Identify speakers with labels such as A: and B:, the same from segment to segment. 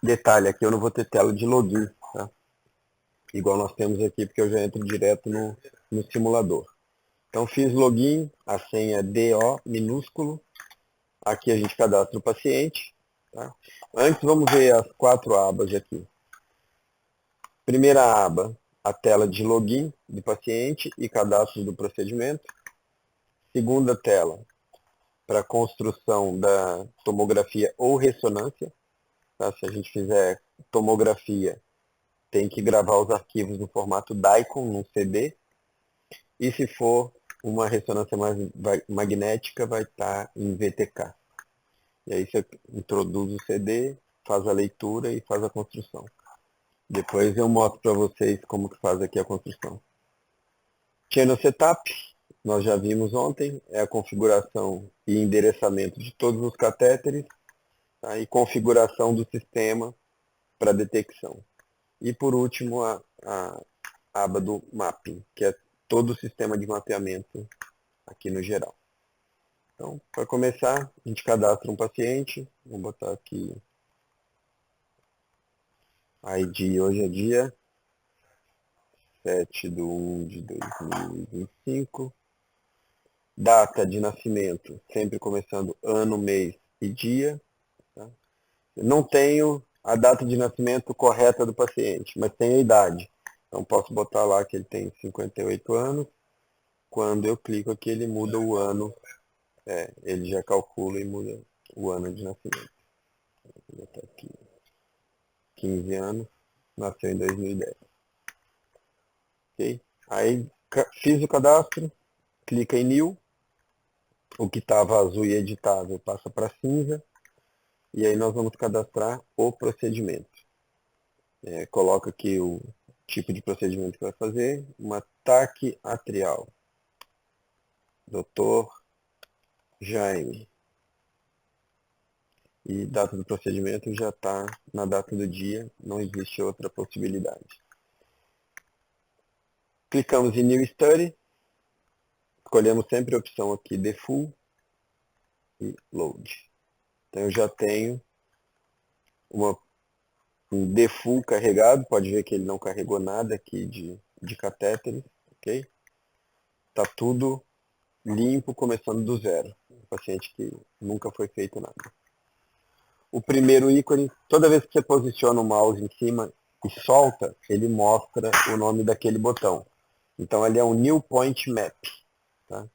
A: Detalhe, aqui eu não vou ter tela de login, tá? Igual nós temos aqui, porque eu já entro direto no simulador. Então fiz login, a senha DO minúsculo. Aqui a gente cadastra o paciente. Tá? Antes vamos ver as 4 abas aqui. Primeira aba, a tela de login do paciente e cadastro do procedimento. Segunda tela, para construção da tomografia ou ressonância. Tá? Se a gente fizer tomografia, tem que gravar os arquivos no formato DICOM, num CD. E se for uma ressonância magnética, vai estar em VTK. E aí você introduz o CD, faz a leitura e faz a construção. Depois eu mostro para vocês como que faz aqui a construção. Channel Setup, nós já vimos ontem, é a configuração e endereçamento de todos os catéteres, tá? E configuração do sistema para detecção. E por último, a aba do Mapping, que é todo o sistema de mapeamento aqui no geral. Então, para começar, a gente cadastra um paciente. Vou botar aqui ID, hoje é dia 7/1/2025. Data de nascimento, sempre começando ano, mês e dia. Tá? Não tenho a data de nascimento correta do paciente, mas tenho a idade. Então posso botar lá que ele tem 58 anos. Quando eu clico aqui, ele muda o ano. Ele já calcula e muda o ano de nascimento. Vou botar aqui 15 anos, nasceu em 2010. Ok? Aí fiz o cadastro, clica em New. O que estava azul e editável passa para cinza. E aí nós vamos cadastrar o procedimento. Coloca aqui o tipo de procedimento que vai fazer. Uma TAC atrial. Dr. Jaime. E data do procedimento já está na data do dia, não existe outra possibilidade. Clicamos em New Study. Escolhemos sempre a opção aqui Default e Load. Então eu já tenho um default carregado, pode ver que ele não carregou nada aqui de catéteres, ok? Está tudo limpo, começando do zero. Um paciente que nunca foi feito nada. O primeiro ícone, toda vez que você posiciona o mouse em cima e solta, ele mostra o nome daquele botão. Então ele é um New Point Map. Tá?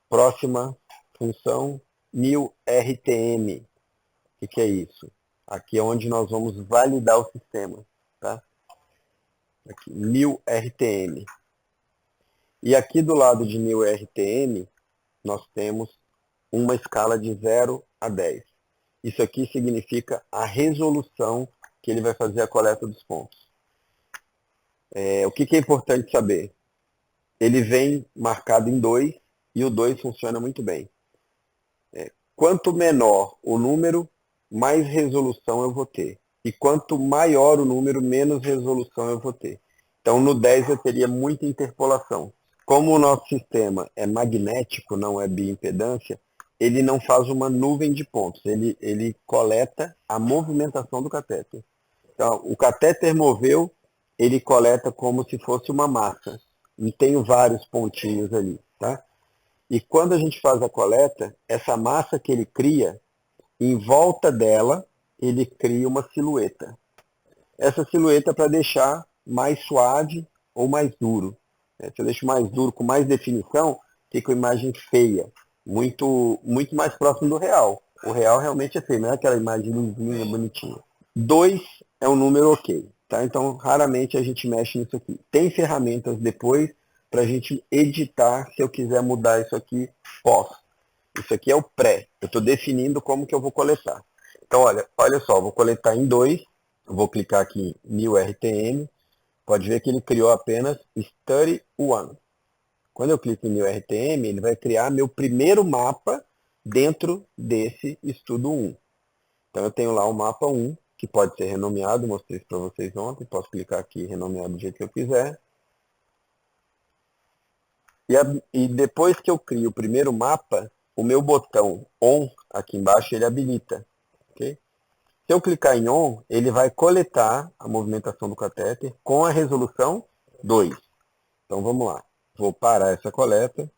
A: Próxima função, New RTM. O que é isso? Aqui é onde nós vamos validar o sistema. Tá? Aqui, New RTM. E aqui do lado de New RTM, nós temos uma escala de 0 a 10. Isso aqui significa a resolução que ele vai fazer a coleta dos pontos. O que é importante saber? Ele vem marcado em 2 e o 2 funciona muito bem. Quanto menor o número, mais resolução eu vou ter. E quanto maior o número, menos resolução eu vou ter. Então no 10 eu teria muita interpolação. Como o nosso sistema é magnético, não é bioimpedância, ele não faz uma nuvem de pontos, ele coleta a movimentação do catéter. Então, o catéter moveu, ele coleta como se fosse uma massa. E tem vários pontinhos ali. Tá? E quando a gente faz a coleta, essa massa que ele cria, em volta dela, ele cria uma silhueta. Essa silhueta é para deixar mais suave ou mais duro. Se eu deixo mais duro, com mais definição, fica uma imagem feia, muito mais próximo do real. O real realmente é feio, não é aquela imagem lisinha, bonitinha. 2 é um número ok, tá? Então raramente a gente mexe nisso aqui. Tem ferramentas depois para a gente editar, se eu quiser mudar isso aqui, posso. Isso aqui é o pré, eu estou definindo como que eu vou coletar. Então olha só, vou coletar em 2, vou clicar aqui em New RTM, pode ver que ele criou apenas Study 1. Quando eu clico em New RTM, ele vai criar meu primeiro mapa dentro desse estudo 1. Então eu tenho lá o mapa 1, que pode ser renomeado, mostrei isso para vocês ontem, posso clicar aqui e renomear do jeito que eu quiser. E depois que eu crio o primeiro mapa, o meu botão ON aqui embaixo ele habilita. Okay? Se eu clicar em ON, ele vai coletar a movimentação do catéter com a resolução 2. Então vamos lá. Vou parar essa coleta.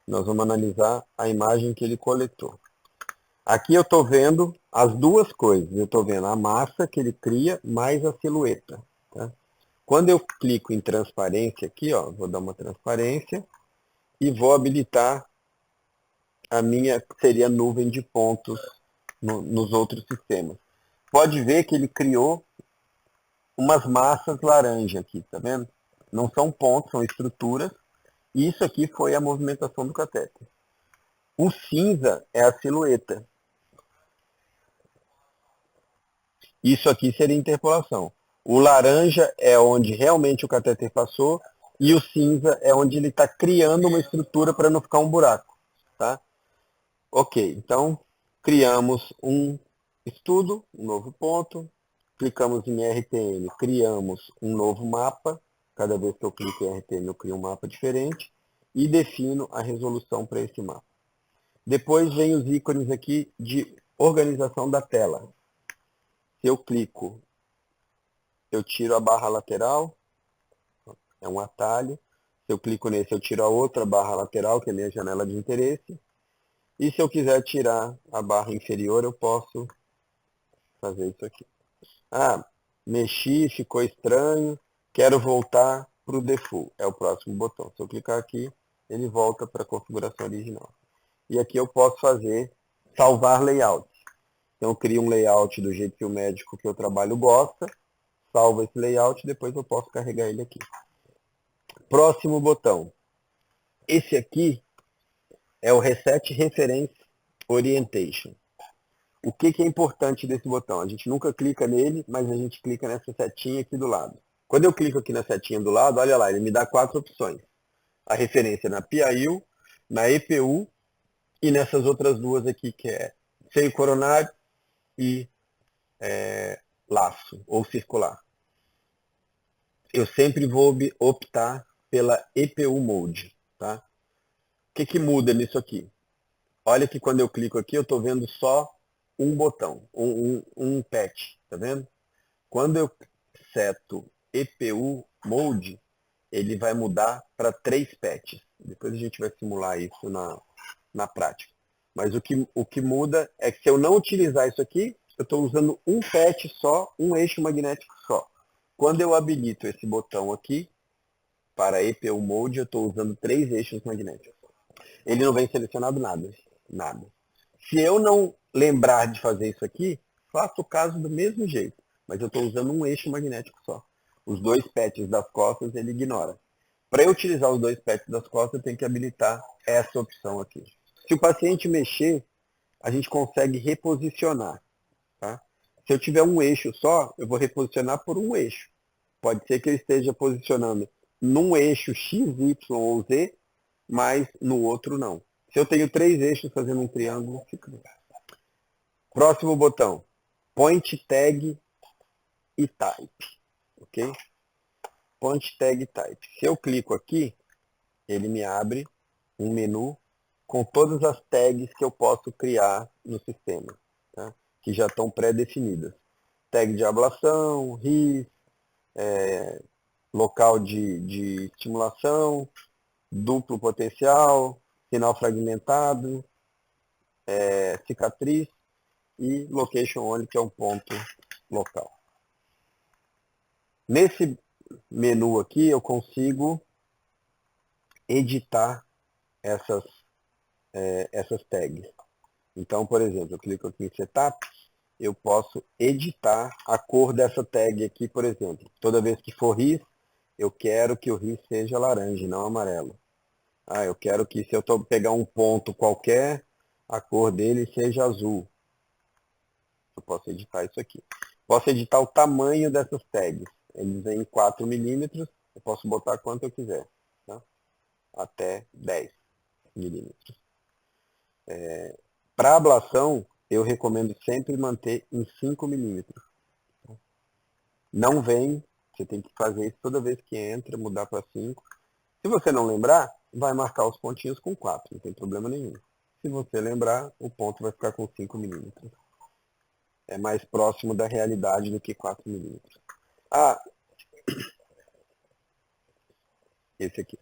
A: Nós vamos analisar a imagem que ele coletou. Aqui eu estou vendo as duas coisas. Eu estou vendo a massa que ele cria mais a silhueta. Tá? Quando eu clico em transparência aqui, ó, vou dar uma transparência e vou habilitar a minha, que seria nuvem de pontos nos outros sistemas. Pode ver que ele criou umas massas laranja aqui, tá vendo? Não são pontos, são estruturas. E isso aqui foi a movimentação do catéter. O cinza é a silhueta. Isso aqui seria interpolação. O laranja é onde realmente o catéter passou e o cinza é onde ele está criando uma estrutura para não ficar um buraco. Tá? Ok, então criamos um estudo, um novo ponto, clicamos em RTM, criamos um novo mapa. Cada vez que eu clico em RTM eu crio um mapa diferente e defino a resolução para esse mapa. Depois vem os ícones aqui de organização da tela. Se eu clico, eu tiro a barra lateral, é um atalho. Se eu clico nesse, eu tiro a outra barra lateral, que é a minha janela de interesse. E se eu quiser tirar a barra inferior, eu posso fazer isso aqui. Ah, mexi, ficou estranho, quero voltar para o default, é o próximo botão. Se eu clicar aqui, ele volta para a configuração original. E aqui eu posso fazer salvar layout. Então eu crio um layout do jeito que o médico que eu trabalho gosta, salvo esse layout, depois eu posso carregar ele aqui. Próximo botão. Esse aqui é o Reset Reference Orientation. O que é importante desse botão? A gente nunca clica nele, mas a gente clica nessa setinha aqui do lado. Quando eu clico aqui na setinha do lado, olha lá, ele me dá 4 opções. A referência na PIU, na EPU e nessas outras duas aqui, que é seio coronário e laço ou circular. Eu sempre vou optar pela EPU Mode. Tá? O que muda nisso aqui? Olha que quando eu clico aqui, eu estou vendo só um botão, um patch, tá vendo? Quando eu seto EPU Mode, ele vai mudar para 3 patches. Depois a gente vai simular isso na prática. Mas o que muda é que se eu não utilizar isso aqui, eu estou usando um patch só, um eixo magnético só. Quando eu habilito esse botão aqui, para EPU Mode, eu estou usando 3 eixos magnéticos. Ele não vem selecionado nada. Se eu não lembrar de fazer isso aqui, faço o caso do mesmo jeito. Mas eu estou usando um eixo magnético só. Os 2 patches das costas ele ignora. Para eu utilizar os 2 patches das costas, eu tenho que habilitar essa opção aqui. Se o paciente mexer, a gente consegue reposicionar. Tá? Se eu tiver um eixo só, eu vou reposicionar por um eixo. Pode ser que eu esteja posicionando num eixo X, Y ou Z, mas no outro não. Se eu tenho 3 eixos fazendo um triângulo, fica... Próximo botão, Point Tag e Type. Ok? Point Tag e Type. Se eu clico aqui, ele me abre um menu com todas as tags que eu posso criar no sistema, tá? Que já estão pré-definidas. Tag de ablação, RIS, local de estimulação, duplo potencial, sinal fragmentado, cicatriz e location only, que é um ponto local. Nesse menu aqui eu consigo editar essas tags. Então, por exemplo, eu clico aqui em Setup, eu posso editar a cor dessa tag aqui, por exemplo. Toda vez que for RIS, eu quero que o RIS seja laranja, não amarelo. Eu quero que, se eu pegar um ponto qualquer, a cor dele seja azul. Eu posso editar isso aqui. Posso editar o tamanho dessas tags. Eles vêm em 4 milímetros, eu posso botar quanto eu quiser. Tá? Até 10 milímetros. Para ablação, eu recomendo sempre manter em 5 milímetros. Não vem, você tem que fazer isso toda vez que entra, mudar para 5. Se você não lembrar, vai marcar os pontinhos com 4, não tem problema nenhum. Se você lembrar, o ponto vai ficar com 5 milímetros. É mais próximo da realidade do que 4 milímetros. Ah, esse aqui.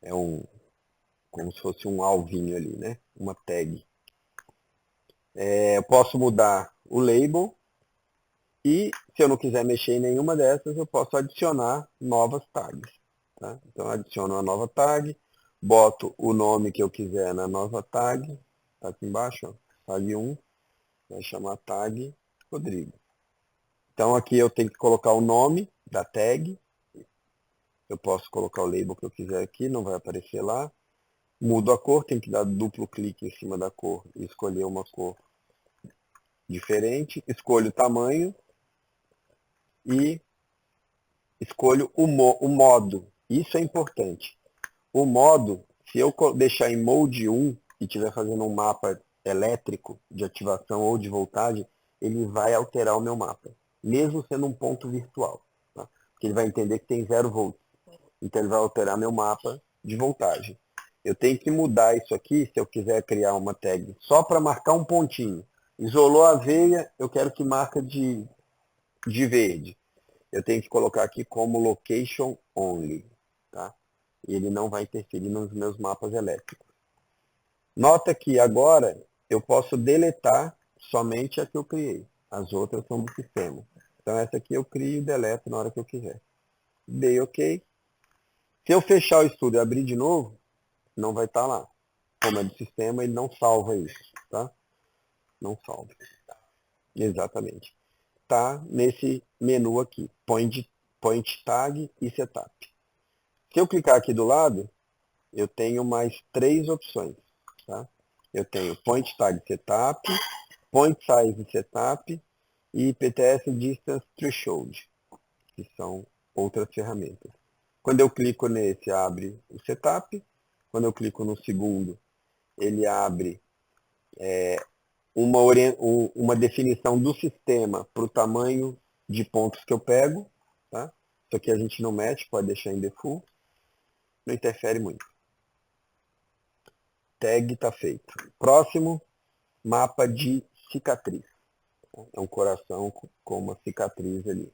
A: É como se fosse um alvinho ali, né? Uma tag. Eu posso mudar o label e, se eu não quiser mexer em nenhuma dessas, eu posso adicionar novas tags. Tá? Então, eu adiciono uma nova tag, boto o nome que eu quiser na nova tag, tá aqui embaixo, ó, tag 1, vai chamar tag Rodrigo. Então, aqui eu tenho que colocar o nome da tag, eu posso colocar o label que eu quiser aqui, não vai aparecer lá. Mudo a cor, tem que dar duplo clique em cima da cor e escolher uma cor diferente. Escolho o tamanho e escolho o modo. Isso é importante. O modo, se eu deixar em Mode 1 e estiver fazendo um mapa elétrico de ativação ou de voltagem, ele vai alterar o meu mapa, mesmo sendo um ponto virtual. Tá? Porque ele vai entender que tem 0 volts. Então ele vai alterar meu mapa de voltagem. Eu tenho que mudar isso aqui, se eu quiser criar uma tag, só para marcar um pontinho. Isolou a veia, eu quero que marca de verde. Eu tenho que colocar aqui como location only. Tá? E ele não vai interferir nos meus mapas elétricos. Nota que agora eu posso deletar somente a que eu criei. As outras são do sistema. Então essa aqui eu crio e deleto na hora que eu quiser. Dei OK. Se eu fechar o estudo e abrir de novo, não vai estar lá. Como é do sistema, ele não salva isso, tá? Não salva. Exatamente. Tá nesse menu aqui, point tag e setup. Se eu clicar aqui do lado, eu tenho mais 3 opções, tá? Eu tenho point tag setup, point size setup e PTS distance threshold, que são outras ferramentas. Quando eu clico nesse, abre o setup. Quando eu clico no segundo, ele abre uma definição do sistema para o tamanho de pontos que eu pego. Tá? Isso aqui a gente não mexe, pode deixar em default. Não interfere muito. Tag está feito. Próximo, mapa de cicatriz. É um coração com uma cicatriz ali.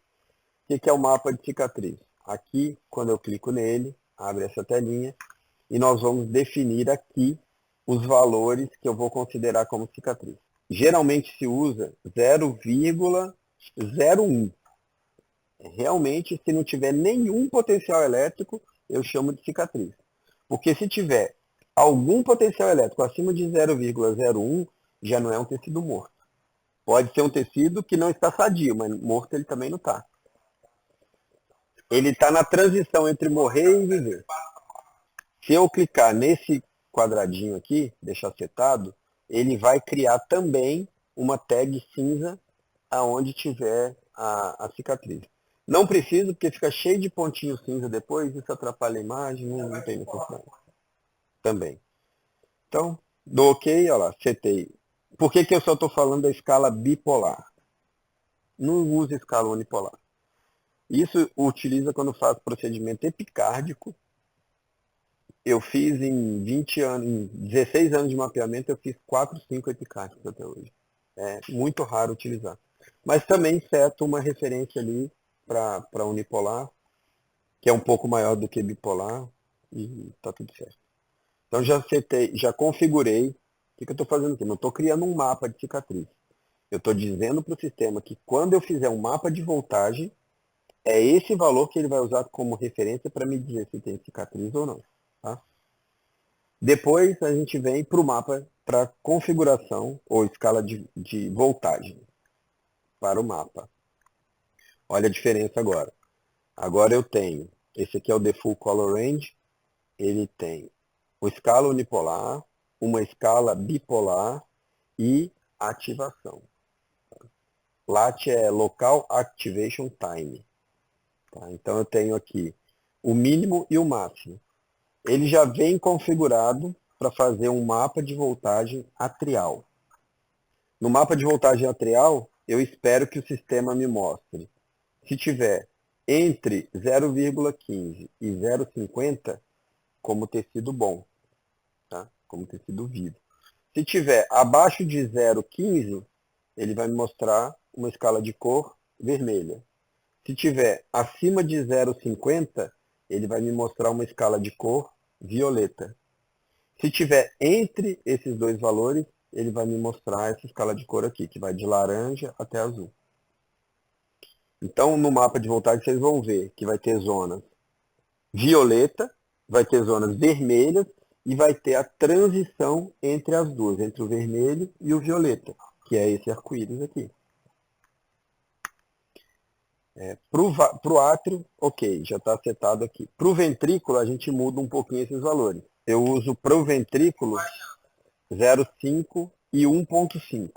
A: O que é o mapa de cicatriz? Aqui, quando eu clico nele, abre essa telinha e nós vamos definir aqui os valores que eu vou considerar como cicatriz. Geralmente se usa 0,01. Realmente, se não tiver nenhum potencial elétrico, eu chamo de cicatriz. Porque se tiver algum potencial elétrico acima de 0,01, já não é um tecido morto. Pode ser um tecido que não está sadio, mas morto ele também não está. Ele está na transição entre morrer e viver. Se eu clicar nesse quadradinho aqui, deixar setado, ele vai criar também uma tag cinza aonde tiver a cicatriz. Não preciso, porque fica cheio de pontinho cinza depois, isso atrapalha a imagem, não tem necessidade. Também. Então, dou OK, olha lá, setei. Por que eu só estou falando da escala bipolar? Não usa escala unipolar. Isso utiliza quando faz procedimento epicárdico. Eu fiz em 20 anos, em 16 anos de mapeamento, eu fiz 4, 5 epicárdicos até hoje. É muito raro utilizar. Mas também seto uma referência ali para unipolar, que é um pouco maior do que bipolar, e está tudo certo. Então já setei, já configurei. O que eu estou fazendo aqui? Não estou criando um mapa de cicatriz. Eu estou dizendo para o sistema que quando eu fizer um mapa de voltagem, é esse valor que ele vai usar como referência para me dizer se tem cicatriz ou não. Tá? Depois a gente vem para o mapa, para configuração ou escala de voltagem para o mapa. Olha a diferença agora. Agora eu tenho, esse aqui é o Default Color Range, ele tem uma escala unipolar, uma escala bipolar e ativação. LAT é Local Activation Time. Tá? Então eu tenho aqui o mínimo e o máximo. Ele já vem configurado para fazer um mapa de voltagem atrial. No mapa de voltagem atrial, eu espero que o sistema me mostre. Se tiver entre 0,15 e 0,50, como tecido bom, tá? Como tecido vivo. Se tiver abaixo de 0,15, ele vai me mostrar uma escala de cor vermelha. Se tiver acima de 0,50, ele vai me mostrar uma escala de cor violeta. Se tiver entre esses dois valores, ele vai me mostrar essa escala de cor aqui, que vai de laranja até azul. Então, no mapa de voltagem, vocês vão ver que vai ter zonas violeta, vai ter zonas vermelhas e vai ter a transição entre as duas, entre o vermelho e o violeta, que é esse arco-íris aqui. Para o átrio, ok, já está setado aqui. Para o ventrículo, a gente muda um pouquinho esses valores. Eu uso para o ventrículo 0,5 e 1,5.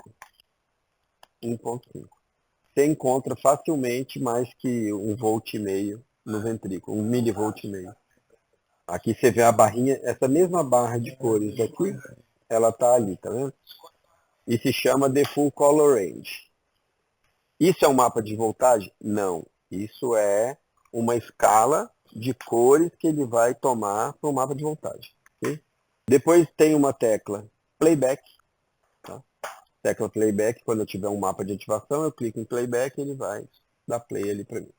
A: 1,5. Você encontra facilmente mais que 1,5 volt no ventrículo, 1 milivolt e meio. Aqui você vê a barrinha, essa mesma barra de cores aqui, ela está ali, tá vendo? E se chama The Full Color Range. Isso é um mapa de voltagem? Não. Isso é uma escala de cores que ele vai tomar para o mapa de voltagem. Okay? Depois tem uma tecla Playback. Tá? Tecla Playback, quando eu tiver um mapa de ativação, eu clico em Playback e ele vai dar play ali para mim.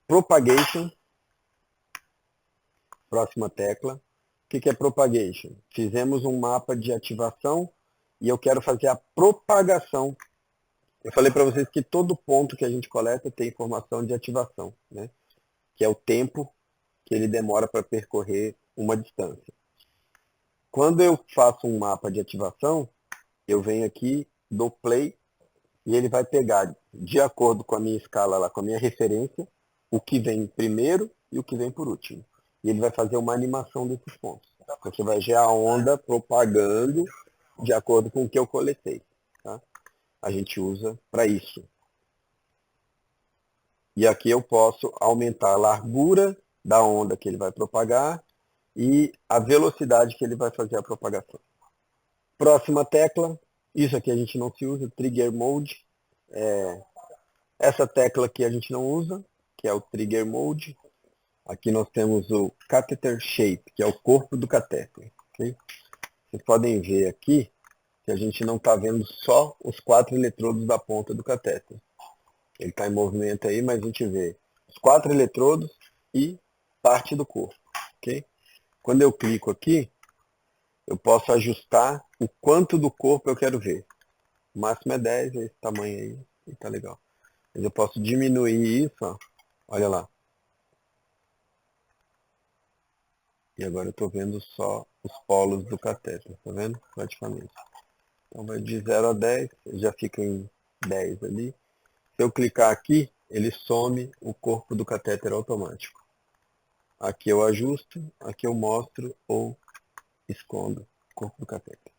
A: Propagation. Próxima tecla. O que é Propagation? Fizemos um mapa de ativação e eu quero fazer a propagação. Eu falei para vocês que todo ponto que a gente coleta tem informação de ativação, né? Que é o tempo que ele demora para percorrer uma distância. Quando eu faço um mapa de ativação, eu venho aqui, dou play, e ele vai pegar, de acordo com a minha escala lá, com a minha referência, o que vem primeiro e o que vem por último. E ele vai fazer uma animação desses pontos. Você vai ver a onda propagando de acordo com o que eu coletei. Tá? A gente usa para isso. E aqui eu posso aumentar a largura da onda que ele vai propagar e a velocidade que ele vai fazer a propagação. Próxima tecla, isso aqui a gente não se usa, Trigger Mode. Essa tecla aqui a gente não usa, que é o Trigger Mode. Aqui nós temos o Catheter Shape, que é o corpo do catéter. Okay? Vocês podem ver aqui que a gente não está vendo só os 4 eletrodos da ponta do catéter. Ele está em movimento aí, mas a gente vê os 4 eletrodos e parte do corpo. Okay? Quando eu clico aqui, eu posso ajustar o quanto do corpo eu quero ver. O máximo é 10, é esse tamanho aí, e tá legal. Mas eu posso diminuir isso, ó. Olha lá. E agora eu estou vendo só os polos do catéter, tá vendo? Praticamente. Então vai de 0 a 10, já fica em 10 ali. Se eu clicar aqui, ele some o corpo do catéter automático. Aqui eu ajusto, aqui eu mostro ou escondo o corpo do catéter.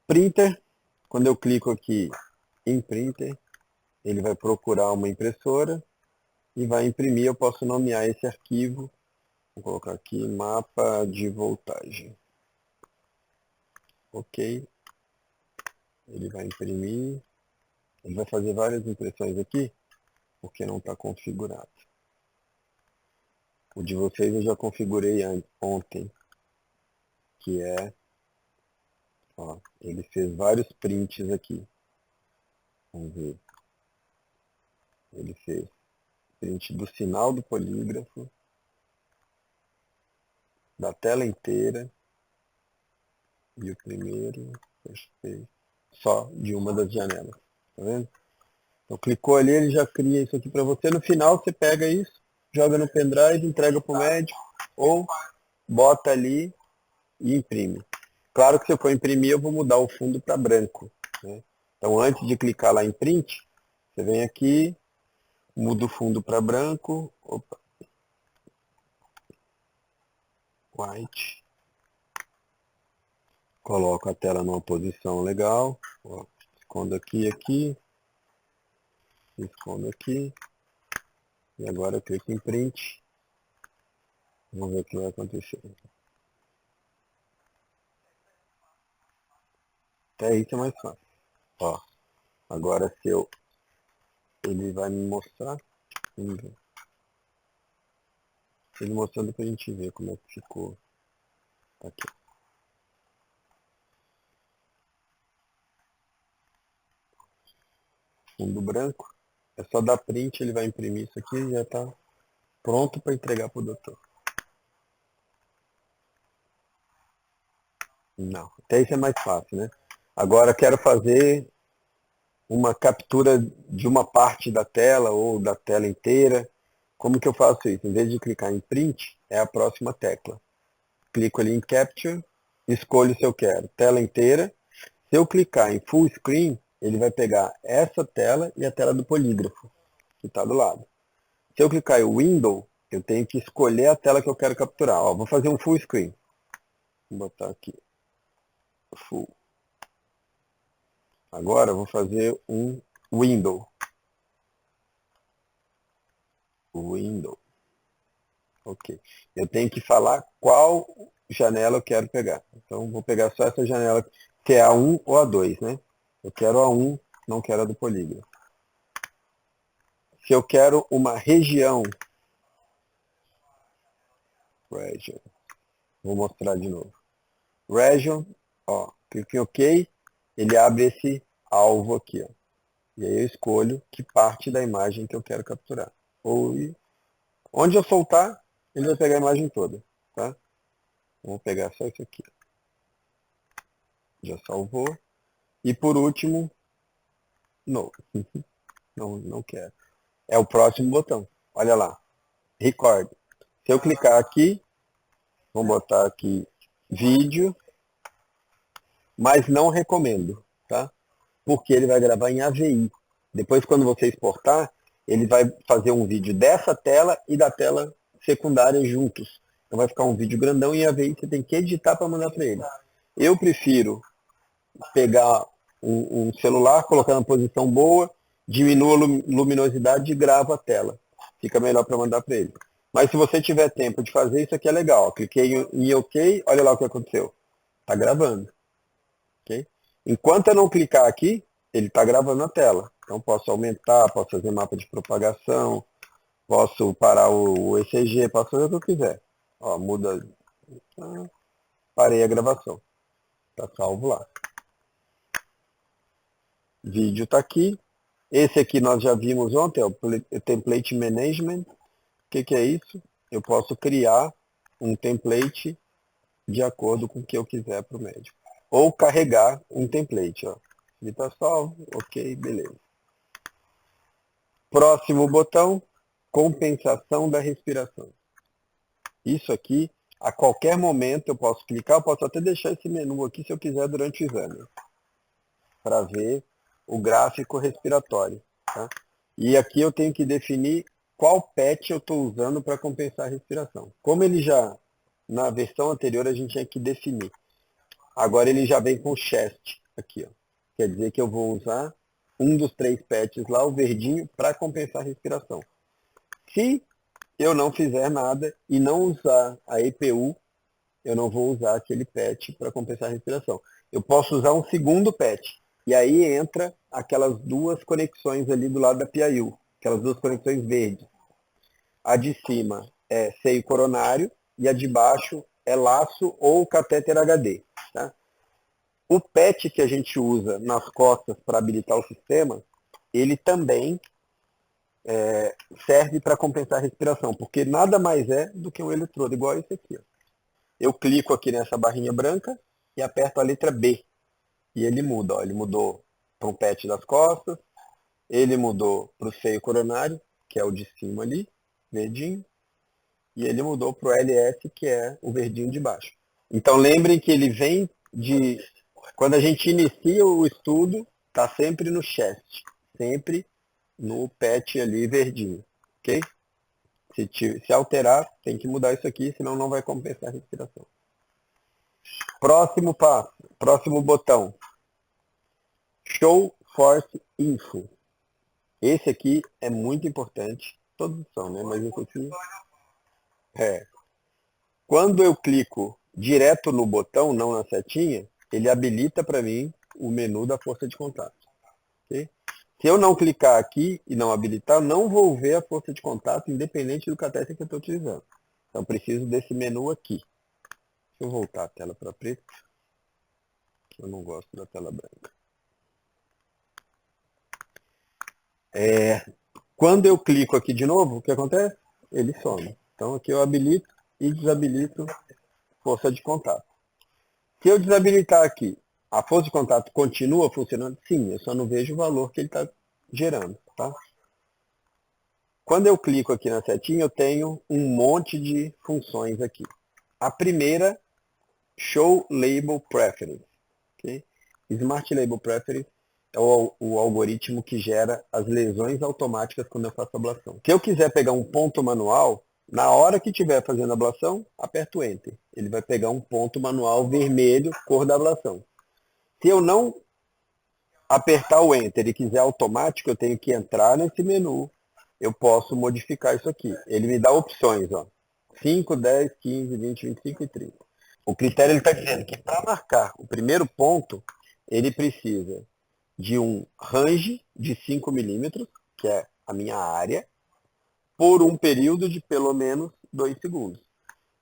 A: Printer, quando eu clico aqui em Printer, ele vai procurar uma impressora e vai imprimir. Eu posso nomear esse arquivo. Vou colocar aqui mapa de voltagem. Ok. Ele vai imprimir. Ele vai fazer várias impressões aqui, porque não está configurado. O de vocês eu já configurei ontem, que é, ó, ele fez vários prints aqui. Vamos ver. Ele fez print do sinal do polígrafo, da tela inteira, e o primeiro, só de uma das janelas. Tá vendo? Então clicou ali, ele já cria isso aqui para você. No final você pega isso, joga no pendrive, entrega para o médico, ou bota ali e imprime. Claro que se eu for imprimir, eu vou mudar o fundo para branco. Né? Então antes de clicar lá em print, você vem aqui, muda o fundo para branco, opa, white, coloco a tela numa posição legal, ó, escondo aqui, escondo aqui, e agora eu clico em print, vamos ver o que vai acontecer. Até isso é mais fácil. Ó, agora se eu, ele vai me mostrar, ele mostrando pra gente ver como é que ficou aqui. fundo branco. É só dar print, ele vai imprimir isso aqui e já está pronto para entregar para o doutor. Não, até isso é mais fácil, né? Agora quero fazer uma captura de uma parte da tela ou da tela inteira. Como que eu faço isso? Em vez de clicar em print, é a próxima tecla. Clico ali em capture, escolho se eu quero tela inteira. Se eu clicar em full screen, ele vai pegar essa tela e a tela do polígrafo, que está do lado. Se eu clicar em window, eu tenho que escolher a tela que eu quero capturar. Ó, vou fazer um full screen. Vou botar aqui. Full. Agora eu vou fazer um window. Window. Ok. Eu tenho que falar qual janela eu quero pegar. Então, vou pegar só essa janela, que é a 1 ou a 2, né? Eu quero a 1, não quero a do polígrafo. Se eu quero uma região, region, vou mostrar de novo. Region, ó, clico em OK, ele abre esse alvo aqui, ó. E aí eu escolho que parte da imagem que eu quero capturar. Ou onde eu soltar, ele vai pegar a imagem toda, tá? Vou pegar só isso aqui. Já salvou. E por último, não, não quero. É o próximo botão. Olha lá. Record. Se eu clicar aqui, vou botar aqui vídeo, mas não recomendo, tá? Porque ele vai gravar em AVI. Depois, quando você exportar, ele vai fazer um vídeo dessa tela e da tela secundária juntos. Então vai ficar um vídeo grandão em AVI, você tem que editar para mandar para ele. Eu prefiro pegar um celular, colocar na posição boa, diminua a luminosidade e grava a tela. Fica melhor para mandar para ele. Mas se você tiver tempo de fazer, isso aqui é legal. Cliquei em OK, olha lá o que aconteceu. Está gravando. Okay? Enquanto eu não clicar aqui, ele está gravando a tela. Então posso aumentar, posso fazer mapa de propagação, posso parar o ECG, posso fazer o que eu quiser. Ó, muda. Parei a gravação. Está salvo lá. Vídeo está aqui. Esse aqui nós já vimos ontem, é o Template Management. O que é isso? Eu posso criar um template de acordo com o que eu quiser para o médico. Ou carregar um template. Ó. Ele está salvo, ok, beleza. Próximo botão, compensação da respiração. Isso aqui, a qualquer momento eu posso clicar, eu posso até deixar esse menu aqui se eu quiser durante o exame, para ver o gráfico respiratório. Tá? E aqui eu tenho que definir qual PET eu estou usando para compensar a respiração. Como ele já, na versão anterior, a gente tinha que definir. Agora ele já vem com chest aqui. Ó. Quer dizer que eu vou usar um dos 3 PETs lá, o verdinho, para compensar a respiração. Se eu não fizer nada e não usar a EPU, eu não vou usar aquele PET para compensar a respiração. Eu posso usar um segundo PET. E aí entra aquelas duas conexões ali do lado da PIU, aquelas duas conexões verdes. A de cima é seio coronário e a de baixo é laço ou catéter HD. Tá? O PET que a gente usa nas costas para habilitar o sistema, ele também serve para compensar a respiração, porque nada mais é do que um eletrodo, igual esse aqui. Ó. Eu clico aqui nessa barrinha branca e aperto a letra B. E ele muda, ó, ele mudou para o PET das costas, ele mudou para o seio coronário, que é o de cima ali, verdinho, e ele mudou para o LS, que é o verdinho de baixo. Então lembrem que ele vem de... Quando a gente inicia o estudo, está sempre no chest, sempre no PET ali verdinho, ok? Se alterar, tem que mudar isso aqui, senão não vai compensar a respiração. Próximo passo, próximo botão. Show Force Info. Esse aqui é muito importante. Todos são, né? Mas esse aqui é. Quando eu clico direto no botão, não na setinha, ele habilita para mim o menu da força de contato. Okay? Se eu não clicar aqui e não habilitar, não vou ver a força de contato, independente do catéter que eu estou utilizando. Então, preciso desse menu aqui. Deixa eu voltar a tela para preto, que eu não gosto da tela branca. Quando eu clico aqui de novo, o que acontece? Ele some. Então aqui eu habilito e desabilito força de contato. Se eu desabilitar aqui, a força de contato continua funcionando? Sim, eu só não vejo o valor que ele está gerando. Tá? Quando eu clico aqui na setinha, eu tenho um monte de funções aqui. A primeira, Show Label Preference. Okay? Smart Label Preference é o algoritmo que gera as lesões automáticas quando eu faço ablação. Se eu quiser pegar um ponto manual, na hora que estiver fazendo a ablação, aperto Enter. Ele vai pegar um ponto manual vermelho, cor da ablação. Se eu não apertar o Enter e quiser automático, eu tenho que entrar nesse menu. Eu posso modificar isso aqui. Ele me dá opções, ó. 5, 10, 15, 20, 25 e 30. O critério está dizendo que para marcar o primeiro ponto, ele precisa de um range de 5 milímetros, que é a minha área, por um período de pelo menos 2 segundos.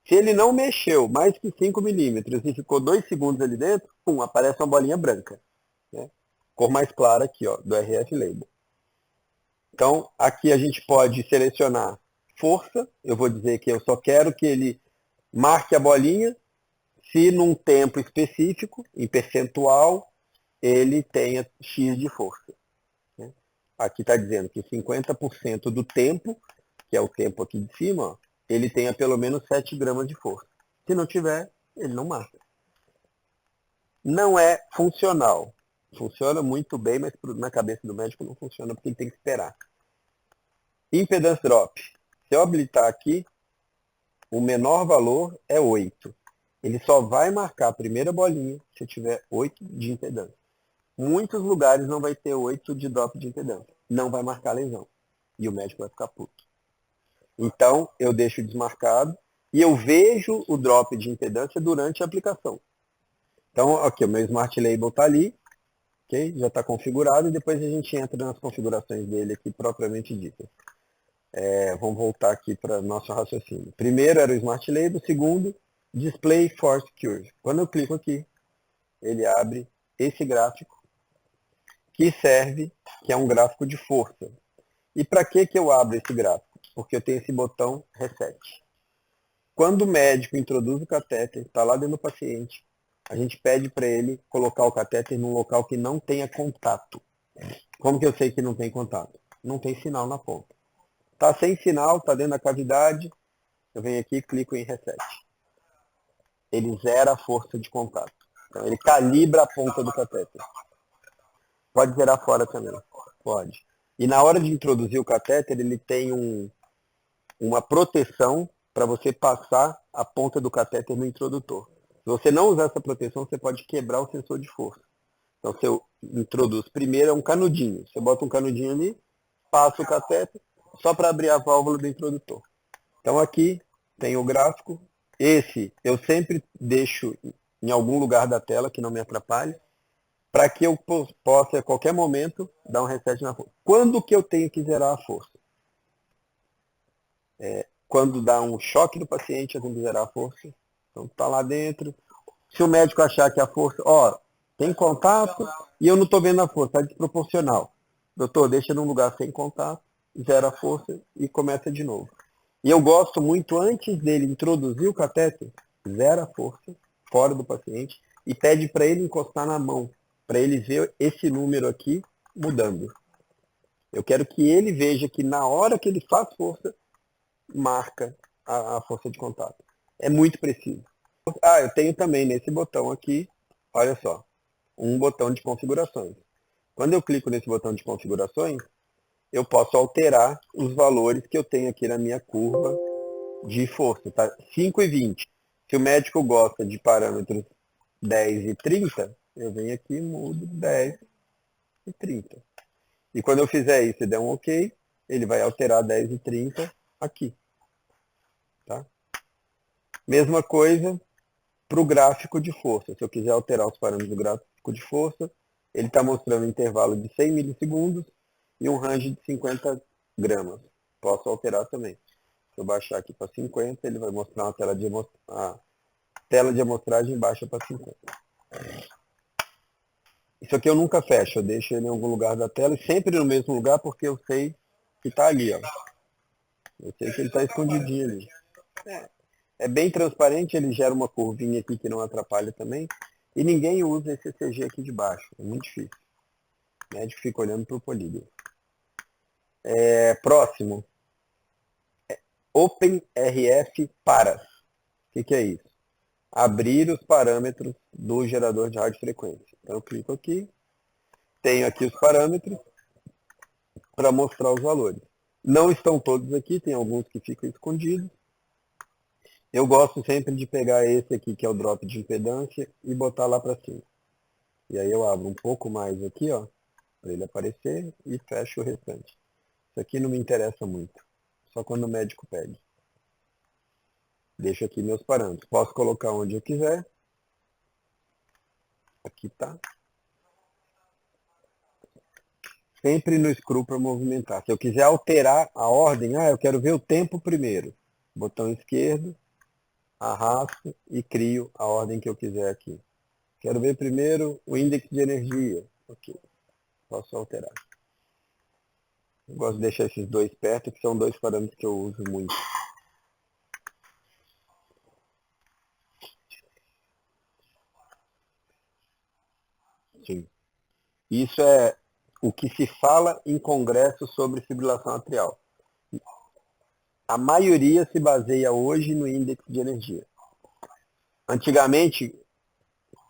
A: Se ele não mexeu mais que 5 milímetros e ficou 2 segundos ali dentro, aparece uma bolinha branca. Né? Cor mais clara aqui, ó, do RF Label. Então, aqui a gente pode selecionar força. Eu vou dizer que eu só quero que ele marque a bolinha se num tempo específico, em percentual, ele tenha X de força. Né? Aqui está dizendo que 50% do tempo, que é o tempo aqui de cima, ó, ele tenha pelo menos 7 gramas de força. Se não tiver, ele não marca. Não é funcional. Funciona muito bem, mas na cabeça do médico não funciona porque ele tem que esperar. Impedance Drop. Se eu habilitar aqui, o menor valor é 8. Ele só vai marcar a primeira bolinha se eu tiver 8 de impedância. Muitos lugares não vai ter 8 de drop de impedância. Não vai marcar lesão. E o médico vai ficar puto. Então, eu deixo desmarcado e eu vejo o drop de impedância durante a aplicação. Então, aqui, o meu Smart Label está ali, okay? Já está configurado, e depois a gente entra nas configurações dele aqui propriamente ditas. Vamos voltar aqui para nosso raciocínio. Primeiro era o Smart Label, segundo, Display Force Curve. Quando eu clico aqui, ele abre esse gráfico, que serve, que é um gráfico de força. E para que eu abro esse gráfico? Porque eu tenho esse botão Reset. Quando o médico introduz o catéter, está lá dentro do paciente, a gente pede para ele colocar o catéter num local que não tenha contato. Como que eu sei que não tem contato? Não tem sinal na ponta. Está sem sinal, está dentro da cavidade, eu venho aqui e clico em Reset. Ele zera a força de contato. Então, ele calibra a ponta do catéter. Pode zerar fora também. Pode. E na hora de introduzir o catéter, ele tem uma proteção para você passar a ponta do catéter no introdutor. Se você não usar essa proteção, você pode quebrar o sensor de força. Então, você introduz primeiro um canudinho. Você bota um canudinho ali, passa o catéter, só para abrir a válvula do introdutor. Então, aqui tem o gráfico. Esse eu sempre deixo em algum lugar da tela que não me atrapalhe, para que eu possa, a qualquer momento, dar um reset na força. Quando que eu tenho que zerar a força? Quando dá um choque no paciente, eu tenho que zerar a força. Então, está lá dentro. Se o médico achar que a força, tem contato e eu não estou vendo a força, está desproporcional. Doutor, deixa num lugar sem contato, zera a força e começa de novo. E eu gosto muito, antes dele introduzir o catéter, zera a força, fora do paciente, e pede para ele encostar na mão, para ele ver esse número aqui mudando. Eu quero que ele veja que na hora que ele faz força, marca a força de contato. É muito preciso. Eu tenho também nesse botão aqui, olha só, um botão de configurações. Quando eu clico nesse botão de configurações, eu posso alterar os valores que eu tenho aqui na minha curva de força, tá? 5 e 20. Se o médico gosta de parâmetros 10 e 30, eu venho aqui e mudo 10 e 30. E quando eu fizer isso e der um OK, ele vai alterar 10 e 30 aqui. Tá? Mesma coisa para o gráfico de força. Se eu quiser alterar os parâmetros do gráfico de força, ele está mostrando um intervalo de 100 milissegundos e um range de 50 gramas. Posso alterar também. Se eu baixar aqui para 50, ele vai mostrar uma tela de amostragem baixa para 50. Isso aqui eu nunca fecho, eu deixo ele em algum lugar da tela e sempre no mesmo lugar porque eu sei que está ali, ó. Eu sei que ele está escondidinho ali. É bem transparente, ele gera uma curvinha aqui que não atrapalha também. E ninguém usa esse ECG aqui de baixo, é muito difícil. O médico fica olhando para o polígono. Próximo, OpenRF Paras. O que é isso? Abrir os parâmetros do gerador de radiofrequência. Então eu clico aqui, tenho aqui os parâmetros para mostrar os valores. Não estão todos aqui, tem alguns que ficam escondidos. Eu gosto sempre de pegar esse aqui, que é o drop de impedância, e botar lá para cima. E aí eu abro um pouco mais aqui, ó, para ele aparecer, e fecho o restante. Isso aqui não me interessa muito, só quando o médico pede. Deixo aqui meus parâmetros. Posso colocar onde eu quiser. Aqui tá. Sempre no scroll para movimentar. Se eu quiser alterar a ordem, eu quero ver o tempo primeiro. Botão esquerdo, arrasto e crio a ordem que eu quiser aqui. Quero ver primeiro o índice de energia. Ok, posso alterar. Eu gosto de deixar esses dois perto, que são dois parâmetros que eu uso muito. Sim. Isso é o que se fala em congresso sobre fibrilação atrial. A maioria se baseia hoje no índice de energia. Antigamente,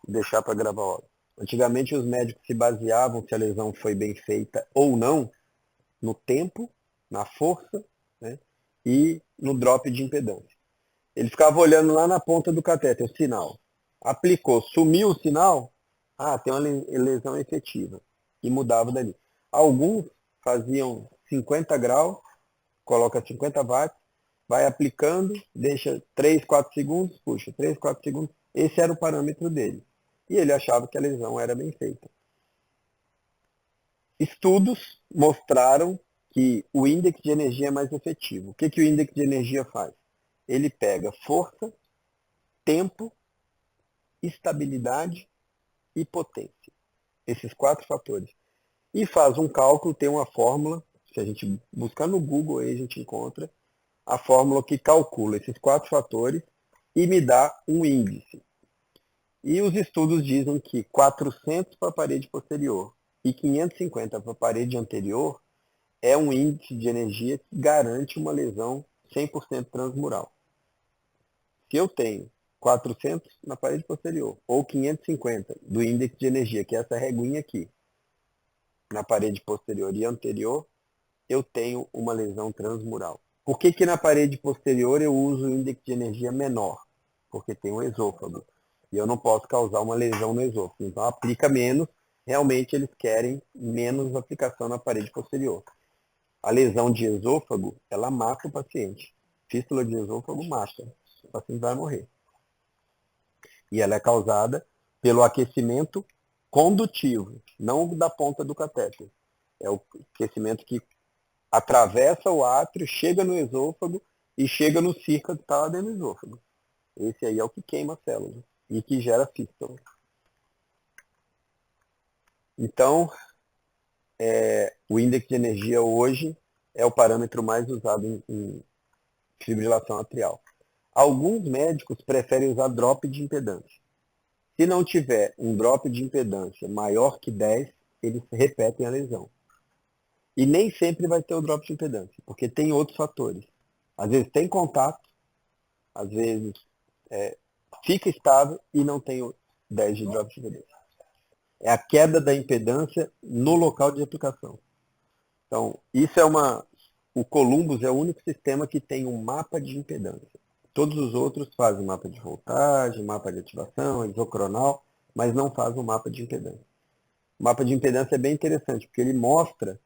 A: deixar para gravar hora. Antigamente os médicos se baseavam se a lesão foi bem feita ou não no tempo, na força, né, e no drop de impedância. Ele ficava olhando lá na ponta do catéter, o sinal. Aplicou, sumiu o sinal, tem uma lesão efetiva. E mudava dali. Alguns faziam 50 graus, coloca 50 watts, vai aplicando, deixa 3, 4 segundos, puxa, 3, 4 segundos. Esse era o parâmetro dele. E ele achava que a lesão era bem feita. Estudos mostraram que o índice de energia é mais efetivo. O que o índice de energia faz? Ele pega força, tempo, estabilidade e potência. Esses 4 fatores. E faz um cálculo, tem uma fórmula, se a gente buscar no Google aí a gente encontra, a fórmula que calcula esses 4 fatores e me dá um índice. E os estudos dizem que 400 para a parede posterior e 550 para a parede anterior é um índice de energia que garante uma lesão 100% transmural. Se eu tenho 400 na parede posterior ou 550 do índice de energia, que é essa reguinha aqui, na parede posterior e anterior, eu tenho uma lesão transmural. Por que na parede posterior eu uso o índice de energia menor? Porque tem um esôfago. E eu não posso causar uma lesão no esôfago. Então aplica menos. Realmente eles querem menos aplicação na parede posterior. A lesão de esôfago, ela mata o paciente. Fístula de esôfago mata. O paciente vai morrer. E ela é causada pelo aquecimento condutivo, não da ponta do catéter. É o aquecimento que atravessa o átrio, chega no esôfago e chega no círculo que está lá dentro do esôfago. Esse aí é o que queima a célula e que gera fístula. Então, o índice de energia hoje é o parâmetro mais usado em fibrilação atrial. Alguns médicos preferem usar drop de impedância. Se não tiver um drop de impedância maior que 10, eles repetem a lesão. E nem sempre vai ter o drop de impedância, porque tem outros fatores. Às vezes tem contato, às vezes fica estável e não tem o 10 de drop de impedância. É a queda da impedância no local de aplicação. Então, isso é o Columbus é o único sistema que tem um mapa de impedância. Todos os outros fazem mapa de voltagem, mapa de ativação, isocronal, mas não fazem o mapa de impedância. O mapa de impedância é bem interessante, porque ele mostra,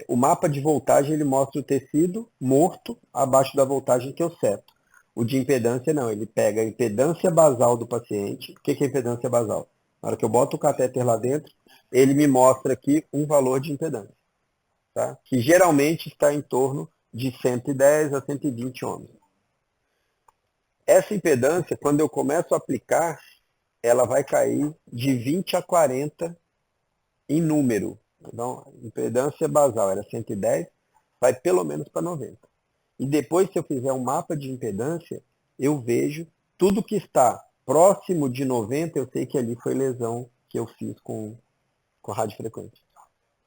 A: o mapa de voltagem ele mostra o tecido morto abaixo da voltagem que eu seto. O de impedância não, ele pega a impedância basal do paciente. O que é impedância basal? Na hora que eu boto o catéter lá dentro, ele me mostra aqui um valor de impedância, tá? Que geralmente está em torno de 110 a 120 ohms. Essa impedância, quando eu começo a aplicar, ela vai cair de 20 a 40 em número. Então, a impedância basal era 110, vai pelo menos para 90. E depois, se eu fizer um mapa de impedância, eu vejo tudo que está próximo de 90, eu sei que ali foi lesão que eu fiz com radiofrequência.